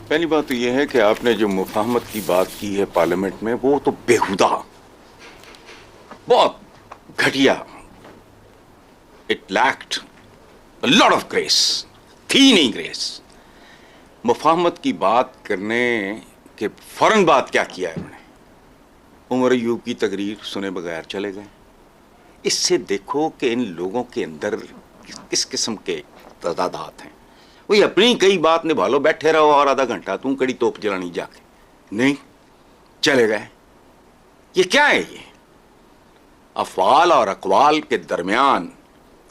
پہلی بات تو یہ ہے کہ آپ نے جو مفاہمت کی بات کی ہے پارلیمنٹ میں وہ تو بےہودہ، بہت گھٹیا، it lacked lot of grace, تھی نہیں گریس۔ مفاہمت کی بات کرنے کے فوراً بعد کیا کیا ہے انہوں نے؟ عمر ایوب کی تقریر سنے بغیر چلے گئے۔ اس سے دیکھو کہ ان لوگوں کے اندر کس قسم کے تضادات ہیں۔ وہی اپنی کئی بات نبھالو، بیٹھے رہو اور آدھا گھنٹہ تم کڑی توپ جلانی جا کے، نہیں چلے گئے۔ یہ کیا ہے؟ یہ افعال اور اقوال کے درمیان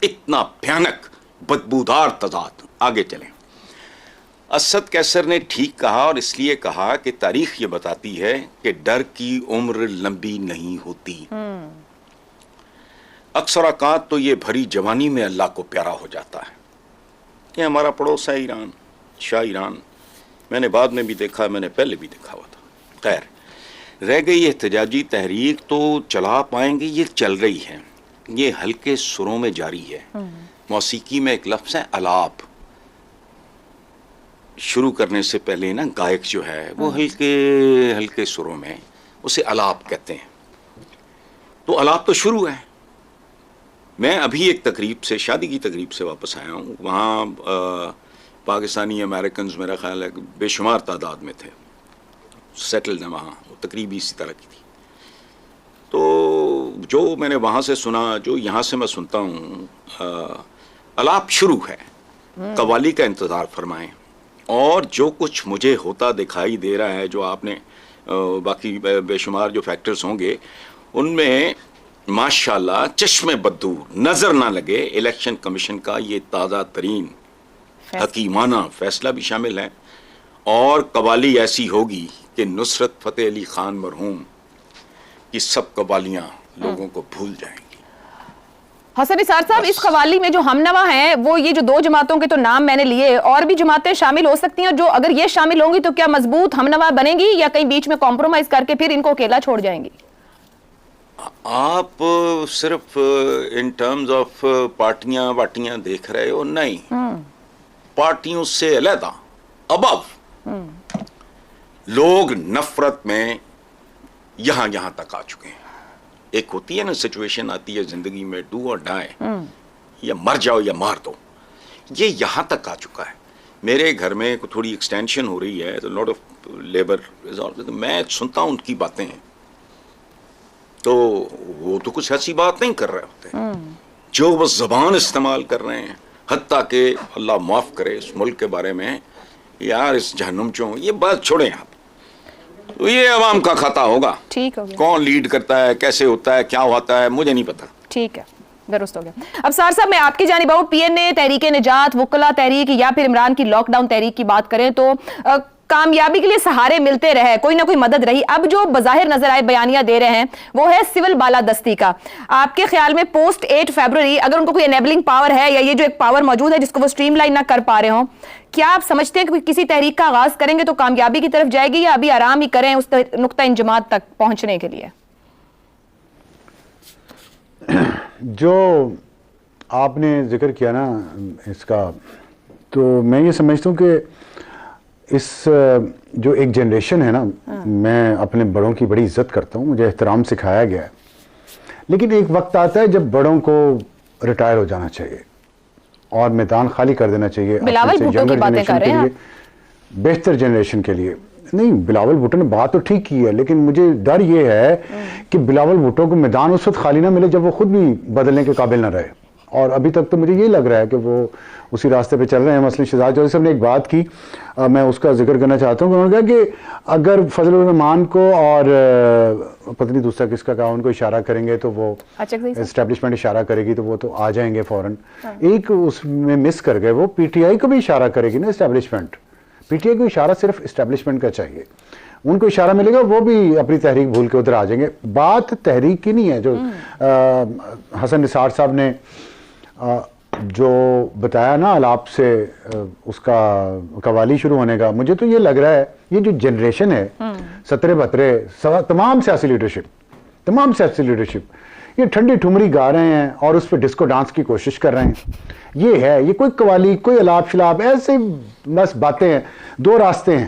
اتنا بھیانک بدبودار تضاد۔ آگے چلیں۔ اسد کیسر نے ٹھیک کہا، اور اس لیے کہا کہ تاریخ یہ بتاتی ہے کہ ڈر کی عمر لمبی نہیں ہوتی۔ اکثر اوقات تو یہ بھری جوانی میں اللہ کو پیارا ہو جاتا ہے۔ یہ ہمارا پڑوس ہے ایران، شاہ ایران، میں نے بعد میں بھی دیکھا، میں نے پہلے بھی دیکھا ہوا تھا۔ خیر، رہ گئی احتجاجی تحریک تو چلا پائیں گے، یہ چل رہی ہے، یہ ہلکے سروں میں جاری ہے۔ موسیقی میں ایک لفظ ہے الاپ، شروع کرنے سے پہلے نا گائک جو ہے وہ ہلکے سروں میں اسے الاپ کہتے ہیں۔ تو الاپ تو شروع ہے۔ میں ابھی ایک تقریب سے، شادی کی تقریب سے واپس آیا ہوں، وہاں پاکستانی امریکنز میرا خیال ہے بے شمار تعداد میں تھے، سیٹلڈ ہیں وہاں، وہ تقریب اسی طرح کی تھی۔ تو جو میں نے وہاں سے سنا، جو یہاں سے میں سنتا ہوں، الاپ شروع ہے، قوالی کا انتظار فرمائیں۔ اور جو کچھ مجھے ہوتا دکھائی دے رہا ہے، جو آپ نے باقی بے شمار جو فیکٹرز ہوں گے ان میں ماشاءاللہ چشم بدور نظر نہ لگے الیکشن کمیشن کا یہ تازہ ترین حکیمانہ فیصلہ بھی شامل ہے، اور قوالی ایسی ہوگی کہ نصرت فتح علی خان مرحوم کی سب قوالیاں لوگوں کو بھول جائیں گی۔ حسن نثار صاحب، اس قوالی میں جو ہم نوا ہیں، وہ یہ جو دو جماعتوں کے تو نام میں نے لیے، اور بھی جماعتیں شامل ہو سکتی ہیں، جو اگر یہ شامل ہوں گی تو کیا مضبوط ہم نوا بنے گی، یا کہیں بیچ میں کمپرومائز کر کے پھر ان کو اکیلا چھوڑ جائیں گی؟ آپ صرف ان ٹرمز آف پارٹیاں واٹیاں دیکھ رہے ہو، نہیں، پارٹیوں سے علیحدہ ابو لوگ نفرت میں یہاں تک آ چکے ہیں۔ ایک ہوتی ہے نا سچویشن آتی ہے زندگی میں، ڈو اور ڈائی، یا مر جاؤ یا مار دو، یہ یہاں تک آ چکا ہے۔ میرے گھر میں تھوڑی ایکسٹینشن ہو رہی ہے، تو لاٹ آف لیبر، میں سنتا ہوں ان کی باتیں، تو وہ تو کچھ ایسی بات نہیں کر رہے ہوتے جو وہ زبان استعمال کر رہے ہیں، حتیٰ کہ اللہ معاف کرے اس ملک کے بارے میں، یار اس جہنم چوں، یہ بات چھوڑیں آپ، تو یہ عوام کا خطا ہوگا۔ ٹھیک ہو گیا، کون لیڈ کرتا ہے، کیسے ہوتا ہے، کیا ہوتا ہے، مجھے نہیں پتا۔ ٹھیک ہے، درست ہو گیا۔ اب سار صاحب میں آپ کی جانب آؤں، پی این اے، تحریک نجات، وکلا تحریک، یا پھر عمران کی لاک ڈاؤن تحریک کی بات کریں تو کامیابی کے لیے سہارے ملتے رہے، کوئی نہ کوئی مدد رہی۔ اب جو بظاہر نظر آئے بیانیہ دے رہے ہیں وہ ہے سول بالادستی کا۔ آپ کے خیال میں پوسٹ 8 فیبروری اگر ان کو کوئی انیبلنگ پاور ہے، یا یہ جو ایک پاور موجود ہے جس کو وہ سٹریم لائن نہ کر پا رہے ہوں، کیا آپ سمجھتے ہیں کہ کسی تحریک کا آغاز کریں گے تو کامیابی کی طرف جائے گی، یا ابھی آرام ہی کریں اس نقطہ انجماد تک پہنچنے کے لیے؟ جو آپ نے ذکر کیا نا اس کا، تو میں یہ سمجھتا ہوں کہ اس جو ایک جنریشن ہے نا، میں اپنے بڑوں کی بڑی عزت کرتا ہوں، مجھے احترام سکھایا گیا ہے، لیکن ایک وقت آتا ہے جب بڑوں کو ریٹائر ہو جانا چاہیے اور میدان خالی کر دینا چاہیے بلاول بھٹو کی باتیں کر رہے ہیں، بہتر جنریشن کے لیے۔ نہیں، بلاول بھٹو نے بات تو ٹھیک کی ہے، لیکن مجھے ڈر یہ ہے کہ بلاول بھٹو کو میدان اس وقت خالی نہ ملے جب وہ خود بھی بدلنے کے قابل نہ رہے، اور ابھی تک تو مجھے یہ لگ رہا ہے کہ وہ اسی راستے پہ چل رہے ہیں۔ مثلا شہزاد چودھری صاحب نے ایک بات کی، میں اس کا ذکر کرنا چاہتا ہوں، کہ انہوں نے کہا کہ اگر فضل الرحمان کو اور پتہ نہیں دوسرا کس کا کہا، ان کو اشارہ کریں گے تو وہ اسٹیبلشمنٹ اشارہ کرے گی تو وہ تو آ جائیں گے فوراً۔ ایک اس میں مس کر گئے، وہ پی ٹی آئی کو بھی اشارہ کرے گی نا اسٹیبلشمنٹ، پی ٹی آئی کو اشارہ صرف اسٹیبلشمنٹ کا چاہیے، ان کو اشارہ ملے گا وہ بھی اپنی تحریک بھول کے ادھر آ جائیں گے۔ بات تحریک کی نہیں ہے، جو حسن نثار صاحب نے جو بتایا نا الاپ سے اس کا قوالی شروع ہونے کا، مجھے تو یہ لگ رہا ہے یہ جو جنریشن ہے 17-32 تمام سیاسی لیڈرشپ یہ ٹھنڈی ٹھمری گا رہے ہیں اور اس پہ ڈسکو ڈانس کی کوشش کر رہے ہیں۔ یہ ہے، یہ کوئی قوالی، کوئی الاپ شلاب، ایسے بس باتیں ہیں۔ دو راستے ہیں،